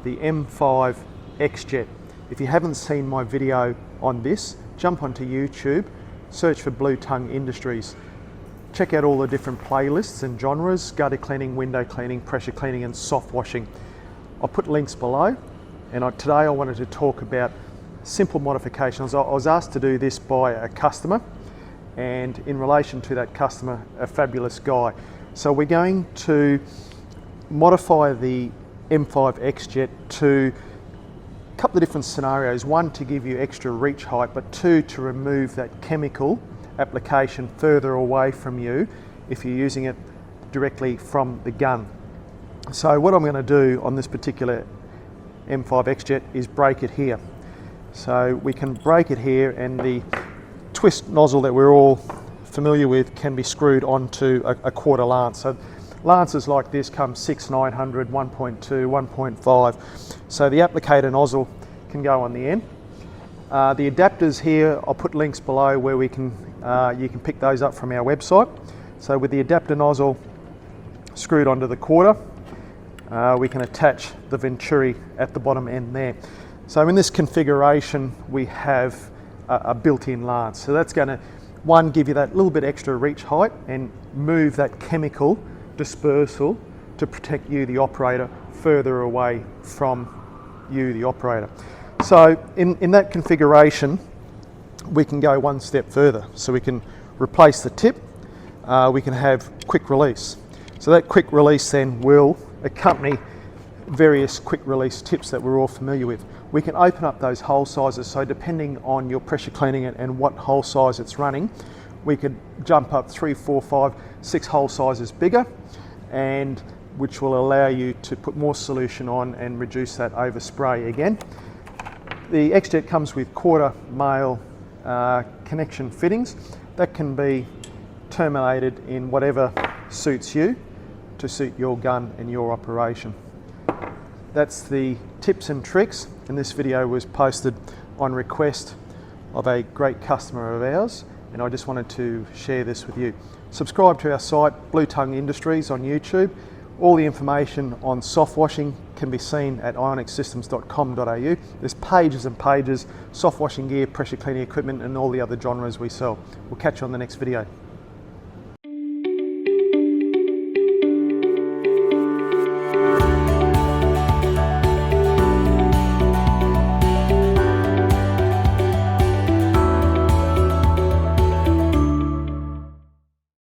the M5 XJet. If you haven't seen my video on this, jump onto YouTube, search for Blue Tongue Industries. Check out all the different playlists and genres: gutter cleaning, window cleaning, pressure cleaning and soft washing. I'll put links below, and today I wanted to talk about simple modifications. I was asked to do this by a customer, and in relation to that customer, a fabulous guy. So we're going to modify the M5 XJet to a couple of different scenarios. One, to give you extra reach height, but two, to remove that chemical application further away from you if you're using it directly from the gun. So what I'm going to do on this particular M5 XJet is break it here. So we can break it here, and the twist nozzle that we're all familiar with can be screwed onto a quarter lance. So lances like this come 6, 900, 1.2, 1.5. So the applicator nozzle can go on the end. The adapters here, I'll put links below where we can you can pick those up from our website. So with the adapter nozzle screwed onto the quarter, we can attach the venturi at the bottom end there. So in this configuration we have a built-in lance. So that's going to, one, give you that little bit extra reach height and move that chemical dispersal to protect you, the operator, further away from you, the operator. So in that configuration, we can go one step further. So we can replace the tip, we can have quick release. So that quick release then will accompany various quick release tips that we're all familiar with. We can open up those hole sizes, so depending on your pressure cleaning and what hole size it's running, we could jump up 3, 4, 5, 6 hole sizes bigger, and which will allow you to put more solution on and reduce that overspray again. The XJet comes with quarter male connection fittings that can be terminated in whatever suits you to suit your gun and your operation. That's the tips and tricks, and this video was posted on request of a great customer of ours, and I just wanted to share this with you. Subscribe to our site, Blue Tongue Industries, on YouTube. All the information on soft washing can be seen at ionixsystems.com.au. There's pages and pages, soft washing gear, pressure cleaning equipment and all the other genres we sell. We'll catch you on the next video.